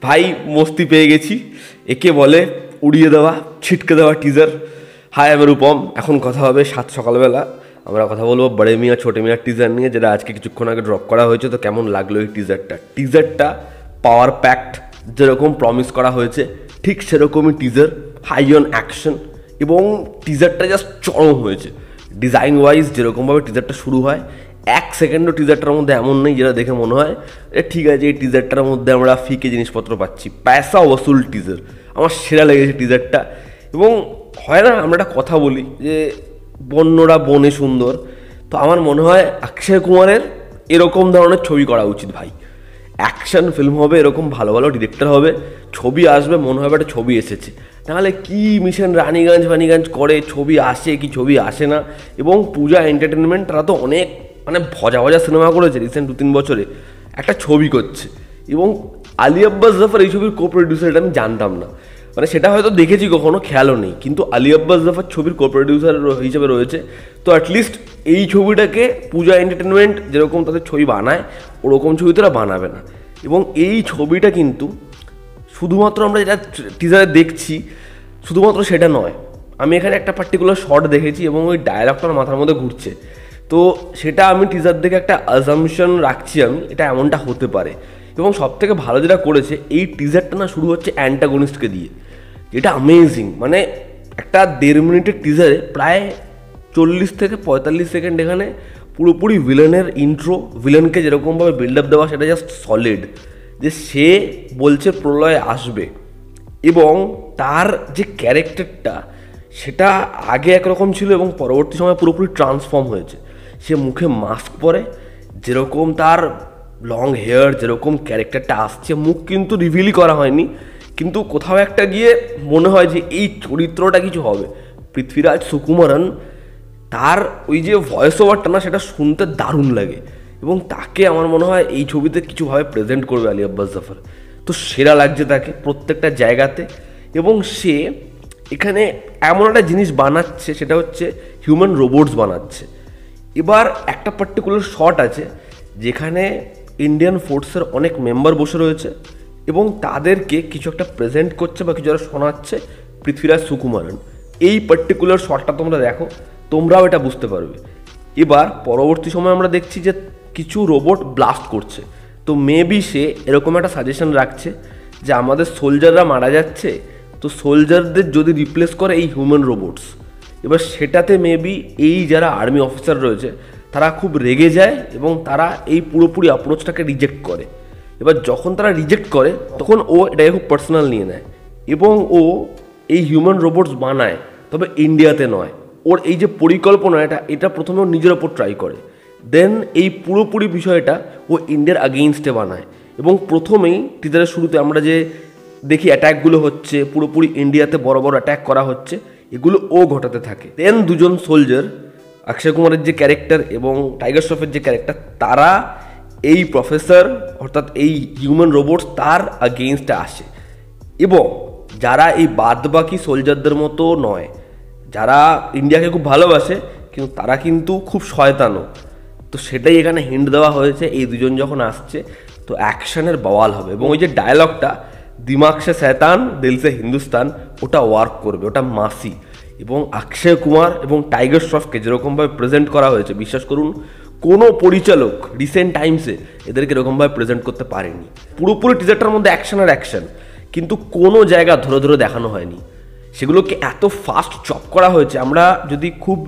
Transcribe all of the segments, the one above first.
ভাই মস্তি পেয়ে গেছি, একে বলে উড়িয়ে দেওয়া, ছিটকে দেওয়া টিজার। হাই আমি রূপম, এখন কথা হবে সকালবেলা আমরা কথা বলবো বড়ে মিয়া ছোটে মিয়ার টিজার নিয়ে, যেটা আজকে কিছুক্ষণ আগে ড্রপ করা হয়েছে। তো কেমন লাগলো এই টিজারটা পাওয়ার প্যাকড, যেরকম প্রমিস করা হয়েছে ঠিক সেরকমই টিজার, হাই অন অ্যাকশন, এবং টিজারটা জাস্ট চরম হয়েছে। ডিজাইন ওয়াইজ যেরকমভাবে টিজারটা শুরু হয়, 1 সেকেন্ডও টিজারটার মধ্যে এমন নেই যেটা দেখে মনে হয় ঠিক আছে এই টিজারটার মধ্যে আমরা ফিকে জিনিসপত্র পাচ্ছি। পয়সা ওসুল টিজার, আমার সেরা লেগেছে টিজারটা। এবং হয় না আমরা একটা কথা বলি যে বন্যরা বনে সুন্দর, তো আমার মনে হয় অক্ষয় কুমারের এরকম ধরনের ছবি করা উচিত ভাই। অ্যাকশন ফিল্ম হবে, এরকম ভালো ভালো ডিরেক্টর হবে, ছবি আসবে মনে হবে একটা ছবি এসেছে। নাহলে কি মিশন রানীগঞ্জ করে, ছবি আসে কি ছবি আসে না। এবং পূজা এন্টারটেনমেন্ট তারা তো অনেক ভজা সিনেমা করেছে রিসেন্ট 2-3 বছরে, একটা ছবি করছে। এবং আলী আব্বাস জাফর এই ছবির কো প্রডিউসার, এটা আমি জানতাম না, সেটা হয়তো দেখেছি কখনো, খেয়ালও নেই, কিন্তু আলী আব্বাস জাফর ছবির কো প্রডিউসার হিসেবে রয়েছে। তো অ্যাটলিস্ট এই ছবিটাকে পূজা এন্টারটেনমেন্ট যেরকম তাদের ছবি বানায় ওরকম ছবি তারা বানাবে না। এবং এই ছবিটা কিন্তু শুধুমাত্র আমরা যেটা টিজারে দেখছি শুধুমাত্র সেটা নয়, আমি এখানে একটা পার্টিকুলার শট দেখেছি এবং ওই ডায়লগটার মাথার মধ্যে ঘুরছে। তো সেটা আমি টিজার দেখে একটা অ্যাজাম্পশন রাখছি আমি, এটা এমনটা হতে পারে। এবং সবথেকে ভালো যেটা করেছে, এই টিজারটা না শুরু হচ্ছে অ্যান্টাগনিস্টকে দিয়ে, যেটা অ্যামেজিং। একটা 1.5 মিনিটের টিজারে প্রায় 40 থেকে 45 সেকেন্ড এখানে পুরোপুরি ভিলেনের ইন্ট্রো, ভিলেনকে যেরকমভাবে বিল্ড আপ দেওয়া সেটা জাস্ট সলিড। যে সে বলছে প্রলয় আসবে, এবং তার যে ক্যারেক্টারটা সেটা আগে একরকম ছিল এবং পরবর্তী সময় পুরোপুরি ট্রান্সফর্ম হয়েছে। সে মুখে মাস্ক পরে, যেরকম তার লং হেয়ার, যেরকম ক্যারেক্টারটা আসছে, মুখ কিন্তু রিভিলই করা হয়নি, কিন্তু কোথাও একটা গিয়ে মনে হয় যে এই চরিত্রটা কিছু হবে। পৃথ্বীরাজ সুকুমারন, তার ওই যে ভয়েস ওভারটা না, সেটা শুনতে দারুণ লাগে। এবং তাকে আমার মনে হয় এই ছবিতে কিছুভাবে প্রেজেন্ট করবে আলী আব্বাস জাফর। তো সেরা লাগছে তাকে প্রত্যেকটা জায়গাতে। এবং সে এখানে এমন একটা জিনিস বানাচ্ছে, সেটা হচ্ছে হিউম্যান রোবটস বানাচ্ছে। এবার একটা পার্টিকুলার শট আছে যেখানে ইন্ডিয়ান ফোর্সের অনেক মেম্বার বসে রয়েছে এবং তাদেরকে কিছু একটা প্রেজেন্ট করছে বা কিছু একটা শোনাচ্ছে পৃথ্বীরাজ সুকুমারন। এই পার্টিকুলার শটটা তোমরা দেখো, তোমরাও এটা বুঝতে পারবে। এবার পরবর্তী সময় আমরা দেখছি যে কিছু রোবট ব্লাস্ট করছে। তো মেবি সে এরকম একটা সাজেশন রাখছে যে আমাদের সোলজাররা মারা যাচ্ছে, তো সোলজারদের যদি রিপ্লেস করে এই হিউম্যান রোবটস, এবার সেটাতে মেবি এই যারা আর্মি অফিসার রয়েছে তারা খুব রেগে যায় এবং তারা এই পুরোপুরি অ্যাপ্রোচটাকে রিজেক্ট করে। এবার যখন তারা রিজেক্ট করে তখন ও এটাকে খুব পার্সোনাল নিয়ে নেয় এবং ও এই হিউম্যান রোবটস বানায়, তবে ইন্ডিয়াতে নয়। ওর এই যে পরিকল্পনা, এটা প্রথমে ওর নিজের ওপর ট্রাই করে, দেন এই পুরোপুরি বিষয়টা ও ইন্ডিয়ার আগেইনস্টে বানায়। এবং প্রথমেই টিজারের শুরুতে আমরা যে দেখি অ্যাট্যাকগুলো হচ্ছে, পুরোপুরি ইন্ডিয়াতে বড় বড় অ্যাট্যাক করা হচ্ছে, এগুলো ও ঘটাতে থাকে। দেন দুজন সোলজার, অক্ষয় কুমারের যে ক্যারেক্টার এবং টাইগার শ্রফের যে ক্যারেক্টার, তারা এই প্রফেসর অর্থাৎ এই হিউম্যান রোবটস তার আগেইনস্টে আসে। এবং যারা এই বাদবাকি সোলজারদের মতো নয়, যারা ইন্ডিয়াকে খুব ভালোবাসে কিন্তু তারা কিন্তু খুব শয়তানও, তো সেটাই এখানে হিন্ট দেওয়া হয়েছে। এই দুজন যখন আসছে তো অ্যাকশনের বওয়াল হবে। এবং ওই যে ডায়লগটা দিমাগ সে শয়তান দিল সে হিন্দুস্তান, ওটা ওয়ার্ক করবে, ওটা মাসি। এবং অক্ষয় কুমার এবং টাইগার শ্রফকে যেরকমভাবে প্রেজেন্ট করা হয়েছে, বিশ্বাস করুন কোনো পরিচালক রিসেন্ট টাইমসে এদেরকে এরকমভাবে প্রেজেন্ট করতে পারেনি। পুরোপুরি টিজারটার মধ্যে অ্যাকশন আর অ্যাকশন, কিন্তু কোনো জায়গা ধরে ধরে দেখানো হয়নি। সেগুলোকে এত ফাস্ট চপ করা হয়েছে, আমরা যদি খুব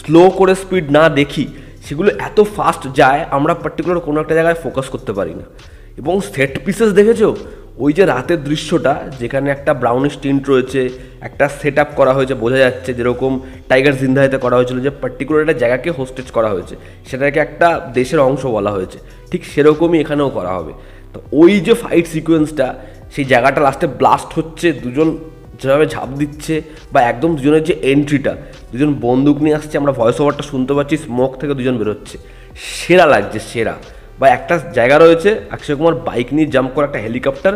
স্লো করে স্পিড না দেখি সেগুলো এত ফাস্ট যায়, আমরা পার্টিকুলার কোনো একটা জায়গায় ফোকাস করতে পারি না। এবং সেট পিসেস দেখেছো, ওই যে রাতের দৃশ্যটা যেখানে একটা ব্রাউনিশ টিন্ট রয়েছে, একটা সেট আপ করা হয়েছে, বোঝা যাচ্ছে যেরকম টাইগার জিন্দাইতে করা হয়েছিল, যে পার্টিকুলার একটা জায়গাকে হোস্টেজ করা হয়েছে, সেটাকে একটা দেশের অংশ বলা হয়েছে, ঠিক সেরকমই এখানেও করা হবে। তো ওই যে ফাইট সিকোয়েন্সটা, সেই জায়গাটা লাস্টে ব্লাস্ট হচ্ছে, দুজন যেভাবে ঝাঁপ দিচ্ছে, বা একদম দুজনের যে এন্ট্রিটা, দুজন বন্দুক নিয়ে আসছে, আমরা ভয়েস ওভারটা শুনতে পাচ্ছি, স্মোক থেকে দুজন বেরোচ্ছে, সেরা লাগছে সেরা। বা একটা জায়গা রয়েছে অক্ষয় কুমার বাইক নিয়ে জাম্প করে একটা হেলিকপ্টার,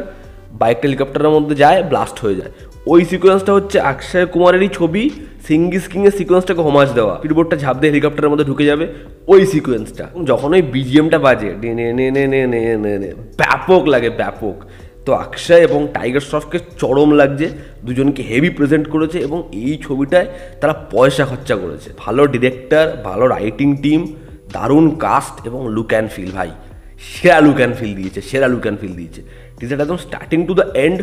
বাইকটা হেলিকপ্টারের মধ্যে যায়, ব্লাস্ট হয়ে যায়। ওই সিকোয়েন্সটা হচ্ছে অক্ষয় কুমারেরই ছবি সিঙ্গিস কিংয়ের সিকোয়েন্সটাকে হোমাজ দেওয়া, স্পিডবোটটা ঝাঁপ দিয়ে হেলিকপ্টারের মধ্যে ঢুকে যাবে, ওই সিকোয়েন্সটা। যখন ওই বিজিএমটা বাজে, ব্যাপক লাগে, ব্যাপক। তো অক্ষয় এবং টাইগার শ্রফকে চরম লাগছে, দুজনকে হেভি প্রেজেন্ট করেছে এবং এই ছবিটায় তারা পয়সা খরচা করেছে। ভালো ডিরেক্টর, ভালো রাইটিং টিম, দারুণ কাস্ট এবং লুক অ্যান্ড ফিল, ভাই সেরা লুক অ্যান্ড ফিল দিয়েছে, সেরা লুক অ্যান্ড ফিল দিয়েছে। টিজারটা একদম স্টার্টিং টু দ্য এন্ড,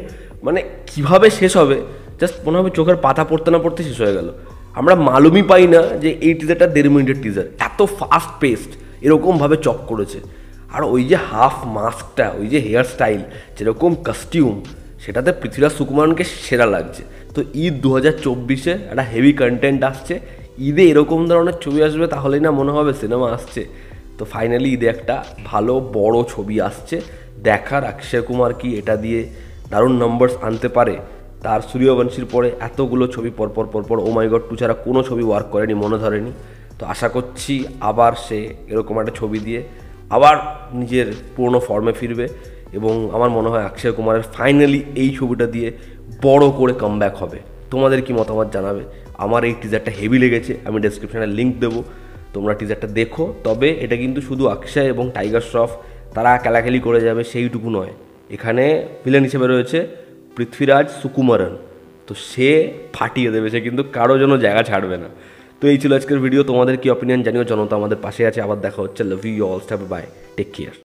মানে কীভাবে শেষ হবে জাস্ট মনে হবে চোখের পাতা পড়তে না পড়তে শেষ হয়ে গেল। আমরা মালুমই পাই না যে এই টিজারটা 1.5 মিনিটের টিজার, এত ফাস্ট পেস্ট এরকমভাবে চক করেছে। আর ওই যে হাফ মাস্কটা, ওই যে হেয়ার স্টাইল, যেরকম কস্টিউম, সেটাতে পৃথ্বীরাজ সুকুমারনকে সেরা লাগছে। তো ঈদ 2024-এ একটা হেভি কন্টেন্ট আসছে, ঈদে এরকম ধরনের ছবি আসবে তাহলেই না মনে হবে সিনেমা আসছে। তো ফাইনালি ঈদে একটা ভালো বড় ছবি আসছে, দেখার অক্ষয় কুমার কি এটা দিয়ে দারুণ নম্বরস আনতে পারে। তার সূর্যবংশীর পরে এতগুলো ছবি পরপর ও মাই গড 2 ছাড়া কোনো ছবি ওয়ার্ক করেনি, মনে ধরেনি। তো আশা করছি আবার সে এরকম একটা ছবি দিয়ে আবার নিজের পুরনো ফর্মে ফিরবে এবং আমার মনে হয় অক্ষয় কুমারের ফাইনালি এই ছবিটা দিয়ে বড় করে কামব্যাক হবে। তোমাদের কি মতামত জানাবে। আমার এই টিজারটা হেভি লেগেছে, আমি ডেসক্রিপশনে লিঙ্ক দেবো, তোমরা টিজারটা দেখো। তবে এটা কিন্তু শুধু অক্ষয় এবং টাইগার শ্রফ তারা খেলাখেলি করে যাবে সেইটুকু নয়, এখানে ভিলেন হিসেবে রয়েছে পৃথ্বীরাজ সুকুমারন। তো সে ফাটিয়ে দেবে, সে কিন্তু কারো জন্য জায়গা ছাড়বে না। তো এই ছিল আজকের ভিডিও, তোমাদের কি অপিনিয়ন জানিও, জনতা আমাদের পাশে আছে। আবার দেখা হচ্ছে, love you all, bye, take care.